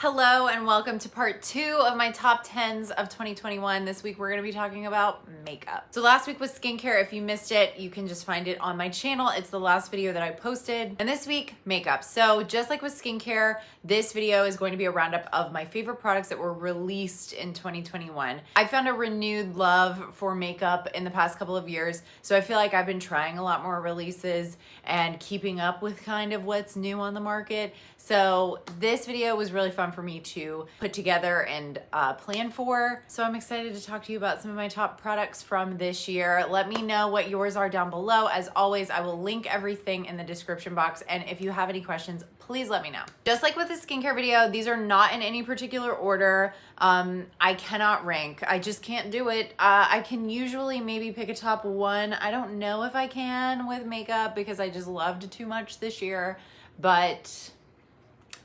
Hello and welcome to part 2 of my top 10s of 2021. This week we're going to be talking about makeup. So last week was skincare. If you missed it, you can just find it on my channel. It's the last video that I posted. And this week, makeup. So just like with skincare, this video is going to be a roundup of my favorite products that were released in 2021. I found a renewed love for makeup in the past couple of years. So I feel like I've been trying a lot more releases and keeping up with kind of what's new on the market. So this video was really fun for me to put together and plan for. So I'm excited to talk to you about some of my top products from this year. Let me know what yours are down below. As always, I will link everything in the description box. And if you have any questions, please let me know. Just like with the skincare video, these are not in any particular order. I cannot rank. I just can't do it. I can usually maybe pick a top one. I don't know if I can with makeup because I just loved too much this year, but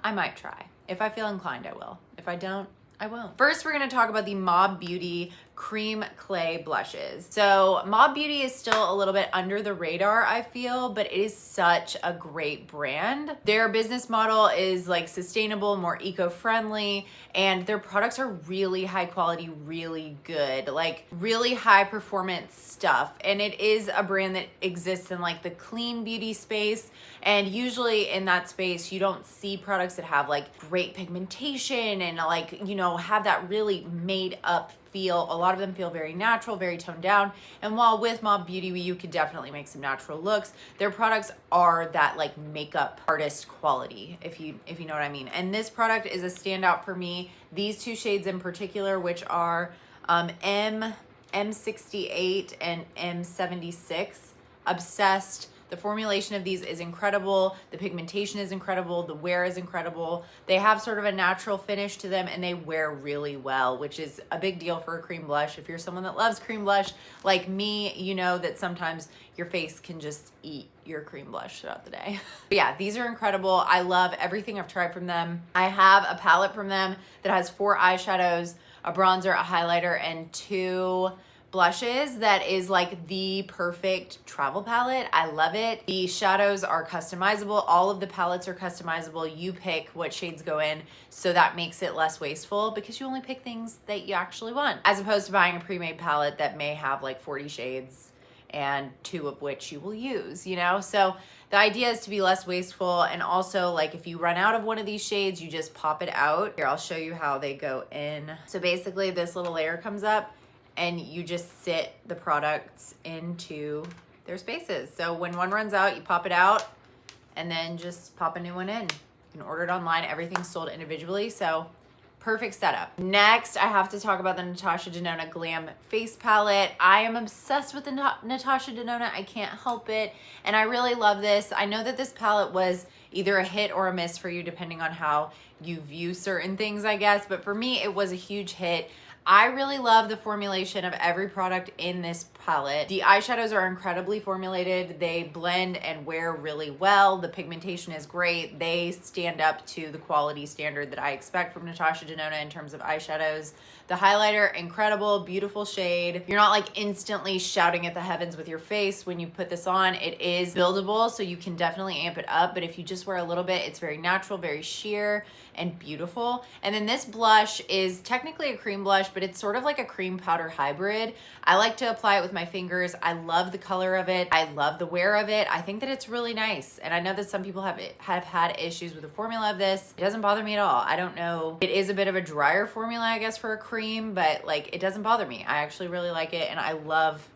I might try. If I feel inclined, I will. If I don't, I won't. First, we're gonna talk about the Mob Beauty Cream Clay Blushes. So Mob Beauty is still a little bit under the radar, I feel, but it is such a great brand. Their business model is like sustainable, more eco-friendly, and their products are really high quality, really good, like really high performance stuff. And it is a brand that exists in like the clean beauty space. And usually in that space, you don't see products that have like great pigmentation and like, you know, have that really made up feel. A lot of them feel very natural, very toned down. And while with Mob Beauty, you could definitely make some natural looks, their products are that like makeup artist quality, if you know what I mean. And this product is a standout for me. These two shades in particular, which are M68 and M76, obsessed. The formulation of these is incredible. The pigmentation is incredible. The wear is incredible. They have sort of a natural finish to them and they wear really well, which is a big deal for a cream blush. If you're someone that loves cream blush like me, you know that sometimes your face can just eat your cream blush throughout the day. But yeah, these are incredible. I love everything I've tried from them. I have a palette from them that has 4 eyeshadows, a bronzer, a highlighter, and 2 blushes that is like the perfect travel palette. I love it. The shadows are customizable. All of the palettes are customizable. You pick what shades go in, so that makes it less wasteful because you only pick things that you actually want, as opposed to buying a pre-made palette that may have like 40 shades and 2 of which you will use, you know? So the idea is to be less wasteful, and also like if you run out of one of these shades, you just pop it out. Here, I'll show you how they go in. So basically this little layer comes up and you just sit the products into their spaces. So when one runs out, you pop it out and then just pop a new one in. You can order it online. Everything's sold individually, so perfect setup. Next, I have to talk about the Natasha Denona Glam Face Palette. I am obsessed with the Natasha Denona. I can't help it, and I really love this. I know that this palette was either a hit or a miss for you, depending on how you view certain things, I guess, but for me, it was a huge hit. I really love the formulation of every product in this palette. The eyeshadows are incredibly formulated. They blend and wear really well. The pigmentation is great. They stand up to the quality standard that I expect from Natasha Denona in terms of eyeshadows. The highlighter, incredible, beautiful shade. You're not like instantly shouting at the heavens with your face when you put this on. It is buildable, so you can definitely amp it up, but if you just wear a little bit, it's very natural, very sheer and beautiful. And then this blush is technically a cream blush, but it's sort of like a cream powder hybrid. I like to apply it with my fingers. I love the color of it. I love the wear of it. I think that it's really nice. And I know that some people have had issues with the formula of this. It doesn't bother me at all. I don't know. It is a bit of a drier formula, I guess, for a cream, but like it doesn't bother me. I actually really like it, and I love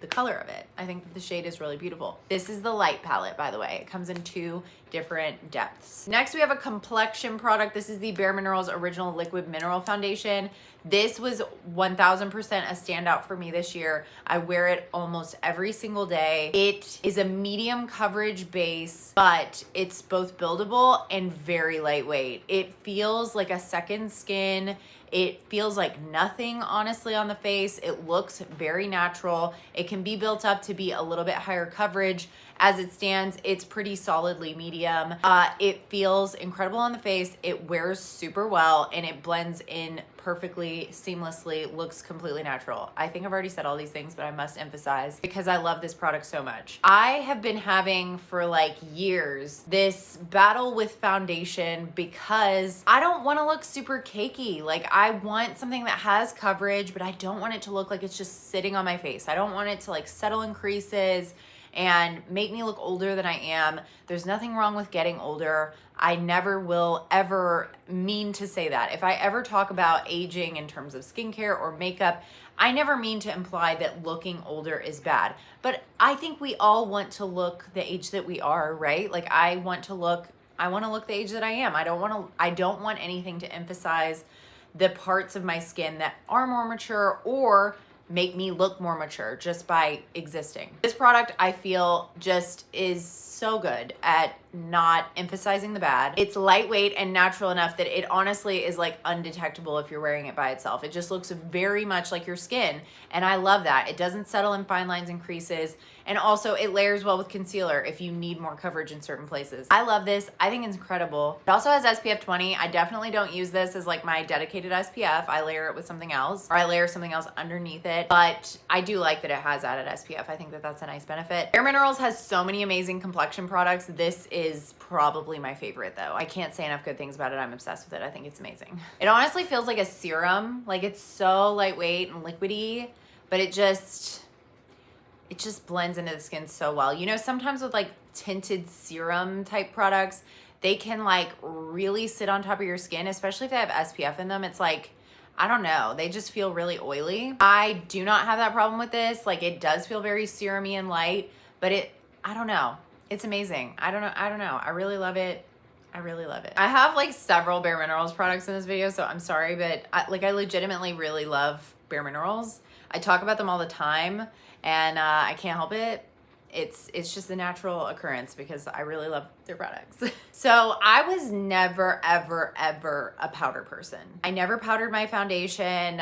the color of it. I think that the shade is really beautiful. This is the light palette, by the way. It comes in 2 different depths. Next, we have a complexion product. This is the bareMinerals Original Liquid Mineral Foundation. This was 1000% a standout for me this year. I wear it almost every single day. It is a medium coverage base, but it's both buildable and very lightweight. It feels like a second skin. It feels like nothing, honestly, on the face. It looks very natural. It can be built up to be a little bit higher coverage. As it stands, it's pretty solidly medium medium. It feels incredible on the face. It wears super well and it blends in perfectly, seamlessly, looks completely natural. I think I've already said all these things, but I must emphasize because I love this product so much. I have been having for like years this battle with foundation because I don't want to look super cakey. Like I want something that has coverage, but I don't want it to look like it's just sitting on my face. I don't want it to like settle in creases and make me look older than I am. There's nothing wrong with getting older. I never will ever mean to say that. If I ever talk about aging in terms of skincare or makeup, I never mean to imply that looking older is bad. But I think we all want to look the age that we are, right? Like I want to look the age that I am. I don't want anything to emphasize the parts of my skin that are more mature or make me look more mature just by existing. This product I feel just is so good at not emphasizing the bad. It's lightweight and natural enough that it honestly is like undetectable if you're wearing it by itself. It just looks very much like your skin, and I love that. It doesn't settle in fine lines and creases, and also it layers well with concealer if you need more coverage in certain places. I love this. I think it's incredible. It also has SPF 20. I definitely don't use this as like my dedicated SPF. I layer it with something else, or I layer something else underneath it, but I do like that it has added SPF. I think that that's a nice benefit. bareMinerals has so many amazing complexion products. This is probably my favorite though. I can't say enough good things about it. I'm obsessed with it. I think it's amazing. It honestly feels like a serum. Like it's so lightweight and liquidy, but it just blends into the skin so well. You know, sometimes with like tinted serum type products, they can like really sit on top of your skin, especially if they have SPF in them. It's like, I don't know, they just feel really oily. I do not have that problem with this. Like it does feel very serum-y and light, but I don't know. It's amazing. I don't know. I really love it. I really love it. I have like several bareMinerals products in this video, so I'm sorry, but I legitimately really love bareMinerals. I talk about them all the time, and I can't help it. It's just a natural occurrence because I really love their products. So I was never, ever, ever a powder person. I never powdered my foundation,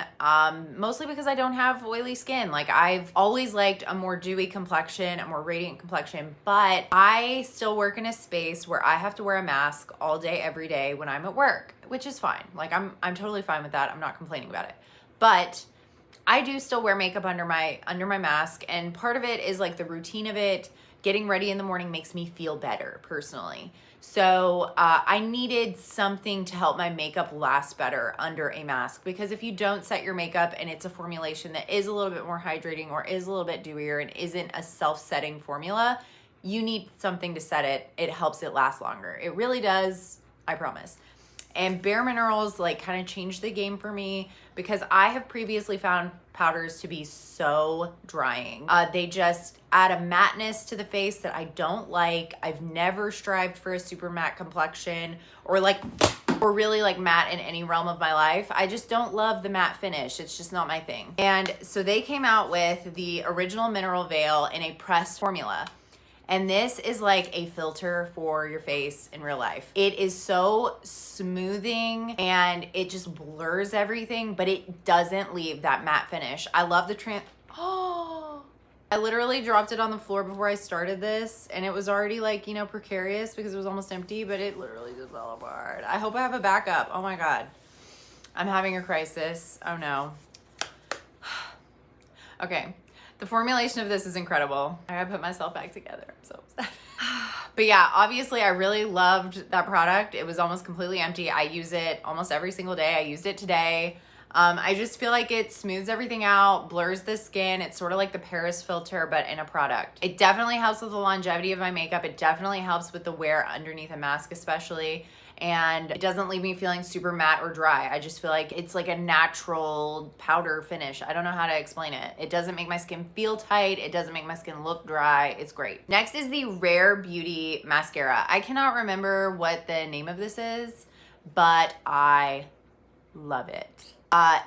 mostly because I don't have oily skin. Like I've always liked a more dewy complexion, a more radiant complexion, but I still work in a space where I have to wear a mask all day, every day when I'm at work, which is fine. Like I'm totally fine with that. I'm not complaining about it. But I do still wear makeup under my mask, and part of it is like the routine of it. Getting ready in the morning makes me feel better personally. So I needed something to help my makeup last better under a mask, because if you don't set your makeup and it's a formulation that is a little bit more hydrating or is a little bit dewier and isn't a self-setting formula, you need something to set it. It helps it last longer. It really does, I promise. And bareMinerals like kind of changed the game for me because I have previously found powders to be so drying. They just add a matteness to the face that I don't like. I've never strived for a super matte complexion or really like matte in any realm of my life. I just don't love the matte finish. It's just not my thing. And so they came out with the original mineral veil in a pressed formula. And this is like a filter for your face in real life. It is so smoothing and it just blurs everything, but it doesn't leave that matte finish. I love the I literally dropped it on the floor before I started this, and it was already like, you know, precarious because it was almost empty, but it literally just fell apart. I hope I have a backup. Oh my God. I'm having a crisis. Oh no. Okay. The formulation of this is incredible. I gotta put myself back together. I'm so upset. But yeah, obviously I really loved that product. It was almost completely empty. I use it almost every single day. I used it today. I just feel like it smooths everything out, blurs the skin. It's sort of like the Paris filter, but in a product. It definitely helps with the longevity of my makeup. It definitely helps with the wear underneath a mask especially. And it doesn't leave me feeling super matte or dry. I just feel like it's like a natural powder finish. I don't know how to explain it. It doesn't make my skin feel tight. It doesn't make my skin look dry. It's great. Next is the Rare Beauty mascara. I cannot remember what the name of this is, but I love it.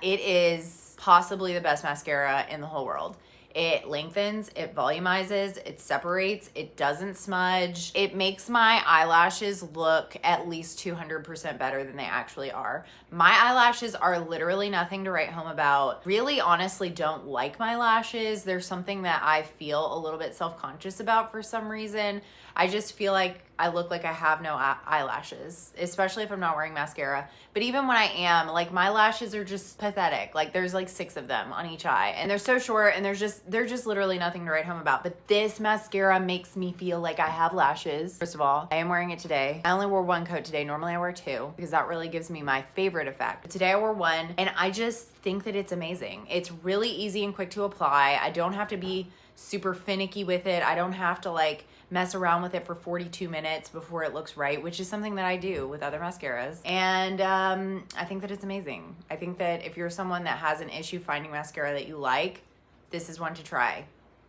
It is possibly the best mascara in the whole world. It lengthens, it volumizes, it separates, it doesn't smudge. It makes my eyelashes look at least 200% better than they actually are. My eyelashes are literally nothing to write home about. Really, honestly, don't like my lashes. There's something that I feel a little bit self-conscious about for some reason. I just feel like I look like I have no eyelashes, especially if I'm not wearing mascara. But even when I am, like my lashes are just pathetic. Like there's like 6 of them on each eye and they're so short and they're just literally nothing to write home about. But this mascara makes me feel like I have lashes. First of all, I am wearing it today. I only wore 1 coat today. Normally I wear 2 because that really gives me my favorite effect. But today I wore 1 and I just think that it's amazing. It's really easy and quick to apply. I don't have to be super finicky with it. I don't have to like mess around with it for 42 minutes before it looks right, which is something that I do with other mascaras. And I think that it's amazing. I think that if you're someone that has an issue finding mascara that you like, this is one to try.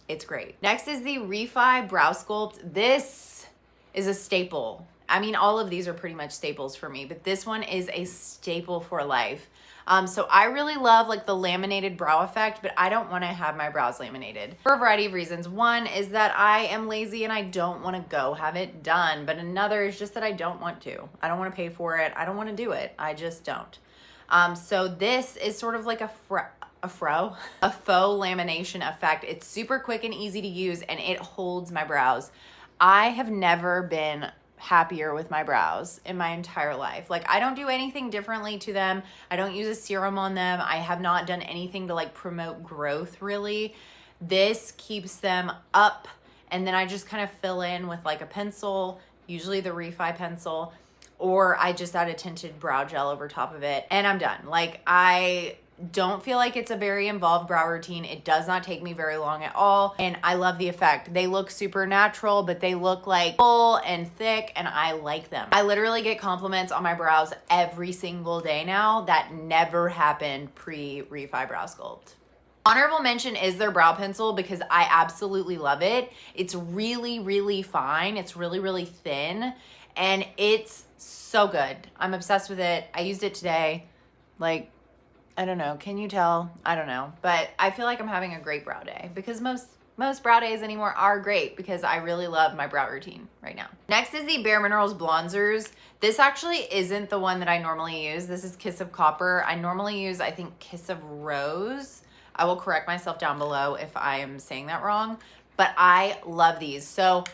It's great. Next is the Refi Brow Sculpt. This is a staple. I mean, all of these are pretty much staples for me, but this one is a staple for life. So I really love like the laminated brow effect, but I don't want to have my brows laminated for a variety of reasons. One is that I am lazy and I don't want to go have it done. But another is just that I don't want to. I don't want to pay for it. I don't want to do it. I just don't. So this is sort of like a faux lamination effect. It's super quick and easy to use and it holds my brows. I have never been happier with my brows in my entire life. Like I don't do anything differently to them. I don't use a serum on them. I have not done anything to like promote growth really. This keeps them up and then I just kind of fill in with like a pencil, usually the Refi pencil, or I just add a tinted brow gel over top of it and I'm done. Like I don't feel like it's a very involved brow routine. It does not take me very long at all. And I love the effect. They look super natural, but they look like full and thick and I like them. I literally get compliments on my brows every single day now. That never happened pre-Refi Brow Sculpt. Honorable mention is their brow pencil because I absolutely love it. It's really, really fine. It's really, really thin and it's so good. I'm obsessed with it. I used it today. Like, I don't know. Can you tell? I don't know. But I feel like I'm having a great brow day because most brow days anymore are great because I really love my brow routine right now. Next is the bareMinerals Blonzers. This actually isn't the one that I normally use. This is Kiss of Copper. I normally use, I think, Kiss of Rose. I will correct myself down below if I am saying that wrong, but I love these. So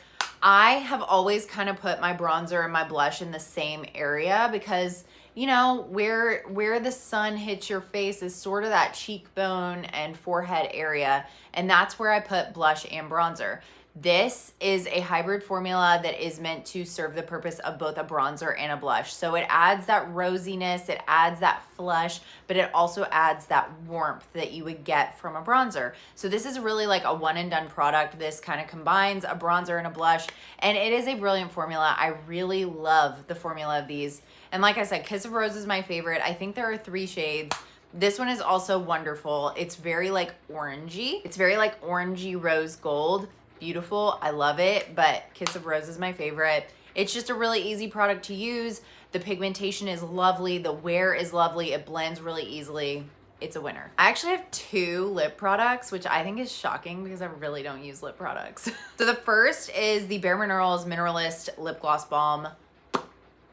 I have always kind of put my bronzer and my blush in the same area because you know, where the sun hits your face is sort of that cheekbone and forehead area. And that's where I put blush and bronzer. This is a hybrid formula that is meant to serve the purpose of both a bronzer and a blush. So it adds that rosiness, it adds that flush, but it also adds that warmth that you would get from a bronzer. So this is really like a one and done product. This kind of combines a bronzer and a blush, and it is a brilliant formula. I really love the formula of these. And like I said, Kiss of Rose is my favorite. I think there are 3 shades. This one is also wonderful. It's very like orangey. It's very like orangey rose gold. Beautiful. I love it, but Kiss of Rose is my favorite. It's just a really easy product to use. The pigmentation is lovely. The wear is lovely. It blends really easily. It's a winner. I actually have 2 lip products, which I think is shocking because I really don't use lip products. So the first is the bareMinerals Mineralist Lip Gloss Balm.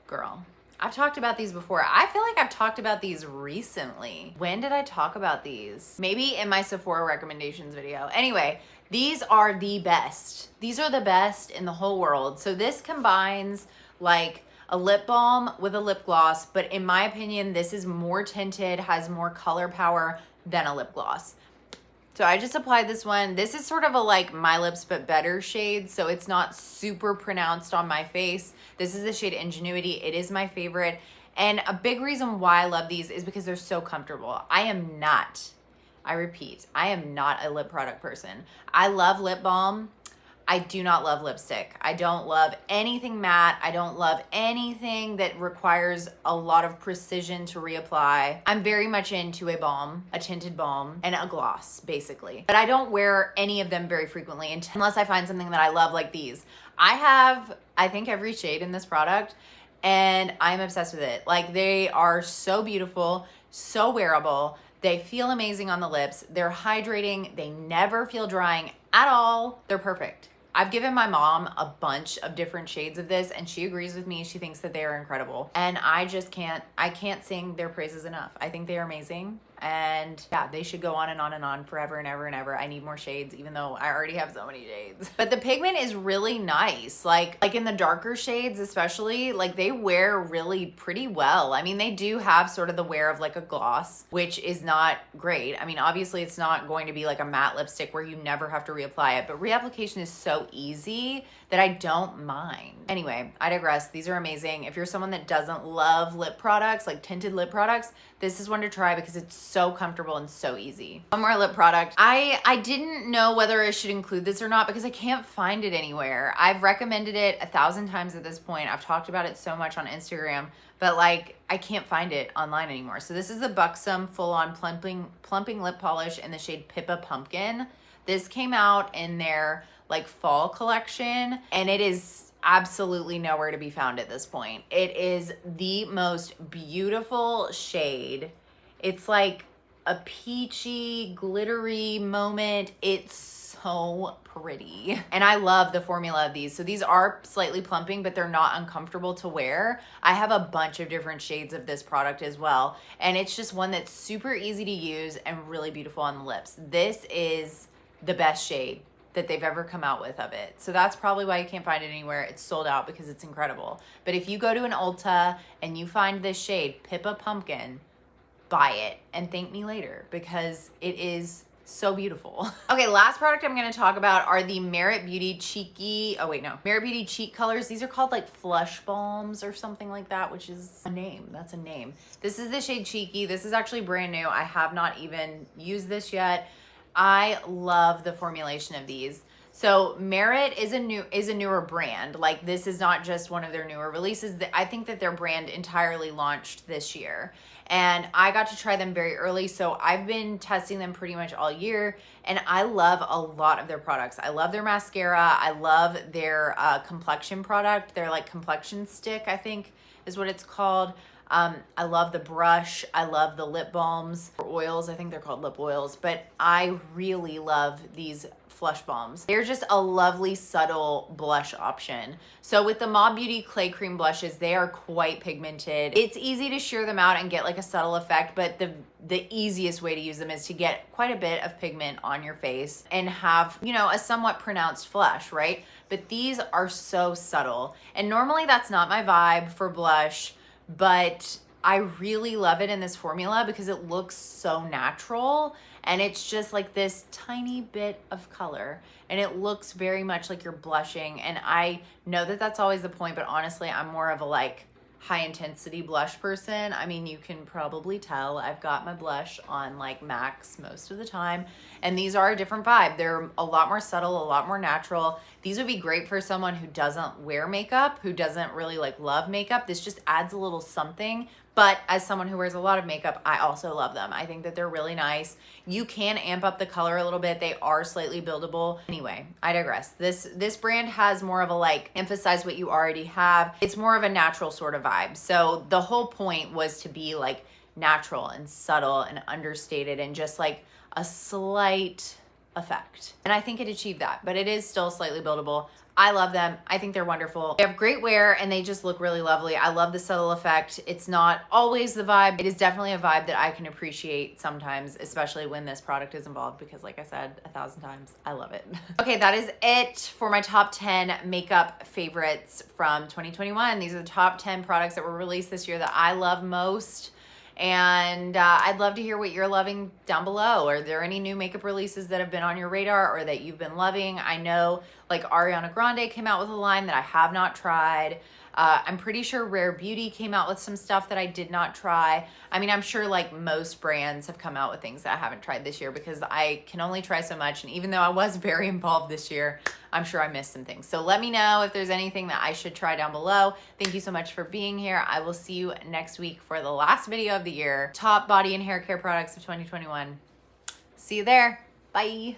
Girl, I've talked about these before. I feel like I've talked about these recently. When did I talk about these? Maybe in my Sephora recommendations video. Anyway, these are the best. These are the best in the whole world. So this combines like a lip balm with a lip gloss, but in my opinion, this is more tinted, has more color power than a lip gloss. So I just applied this one. This is sort of a like My Lips But Better shade, so it's not super pronounced on my face. This is the shade Ingenuity. It is my favorite. And a big reason why I love these is because they're so comfortable. I repeat, I am not a lip product person. I love lip balm. I do not love lipstick. I don't love anything matte. I don't love anything that requires a lot of precision to reapply. I'm very much into a balm, a tinted balm, and a gloss, basically. But I don't wear any of them very frequently unless I find something that I love like these. I have, I think, every shade in this product, and I'm obsessed with it. Like, they are so beautiful, so wearable. They feel amazing on the lips. They're hydrating. They never feel drying at all. They're perfect. I've given my mom a bunch of different shades of this and she agrees with me. She thinks that they are incredible. And I just can't sing their praises enough. I think they are amazing And yeah, they should go on and on and on forever and ever and ever. I need more shades, even though I already have so many shades. But the pigment is really nice. Like in the darker shades especially, like they wear really pretty well. I mean, they do have sort of the wear of like a gloss, which is not great. I mean, obviously it's not going to be like a matte lipstick where you never have to reapply it, but reapplication is so easy that I don't mind. Anyway, I digress. These are amazing. If you're someone that doesn't love lip products, like tinted lip products, this is one to try because it's so comfortable and so easy. One more lip product. I didn't know whether I should include this or not because I can't find it anywhere. I've recommended it 1,000 times at this point. I've talked about it so much on Instagram, but like I can't find it online anymore. So this is the Buxom Full-On Plumping Lip Polish in the shade Pippa Pumpkin. This came out in their like fall collection and it is absolutely nowhere to be found at this point. It is the most beautiful shade. It's like a peachy, glittery moment. It's so pretty. And I love the formula of these. So these are slightly plumping, but they're not uncomfortable to wear. I have a bunch of different shades of this product as well. And it's just one that's super easy to use and really beautiful on the lips. This is the best shade that they've ever come out with of it. So that's probably why you can't find it anywhere. It's sold out because it's incredible. But if you go to an Ulta and you find this shade, Pippa Pumpkin, buy it and thank me later because it is so beautiful. Okay, last product I'm gonna talk about are the Merit Beauty Merit Beauty Cheek Colors. These are called like Flush Balms or something like that, which is a name, that's a name. This is the shade Cheeky. This is actually brand new. I have not even used this yet. I love the formulation of these. So Merit is a newer brand. Like this is not just one of their newer releases. I think that their brand entirely launched this year. And I got to try them very early. So I've been testing them pretty much all year. And I love a lot of their products. I love their mascara. I love their complexion product. Their like complexion stick, I think is what it's called. I love the brush. I love the lip balms or oils. I think they're called lip oils, but I really love these Flush Balms. They're just a lovely, subtle blush option. So with the Mob Beauty Clay Cream blushes, they are quite pigmented. It's easy to sheer them out and get like a subtle effect, but the easiest way to use them is to get quite a bit of pigment on your face and have, you know, a somewhat pronounced flush, right? But these are so subtle. And normally that's not my vibe for blush, but I really love it in this formula because it looks so natural and it's just like this tiny bit of color and it looks very much like you're blushing. And I know that that's always the point, but honestly, I'm more of a like high intensity blush person. I mean, you can probably tell I've got my blush on like max most of the time. And these are a different vibe. They're a lot more subtle, a lot more natural. These would be great for someone who doesn't wear makeup, who doesn't really like love makeup. This just adds a little something. But as someone who wears a lot of makeup, I also love them. I think that they're really nice. You can amp up the color a little bit. They are slightly buildable. Anyway, I digress. This brand has more of a like emphasize what you already have. It's more of a natural sort of vibe. So the whole point was to be like natural and subtle and understated and just like a slight effect. And I think it achieved that, but it is still slightly buildable. I love them. I think they're wonderful. They have great wear and they just look really lovely. I love the subtle effect. It's not always the vibe. It is definitely a vibe that I can appreciate sometimes, especially when this product is involved because like I said 1,000 times, I love it. Okay, that is it for my top 10 makeup favorites from 2021. These are the top 10 products that were released this year that I love most. And I'd love to hear what you're loving down below. Are there any new makeup releases that have been on your radar or that you've been loving? I know like Ariana Grande came out with a line that I have not tried. I'm pretty sure Rare Beauty came out with some stuff that I did not try. I mean, I'm sure like most brands have come out with things that I haven't tried this year because I can only try so much. And even though I was very involved this year, I'm sure I missed some things. So let me know if there's anything that I should try down below. Thank you so much for being here. I will see you next week for the last video of the year. Top body and hair care products of 2021. See you there. Bye.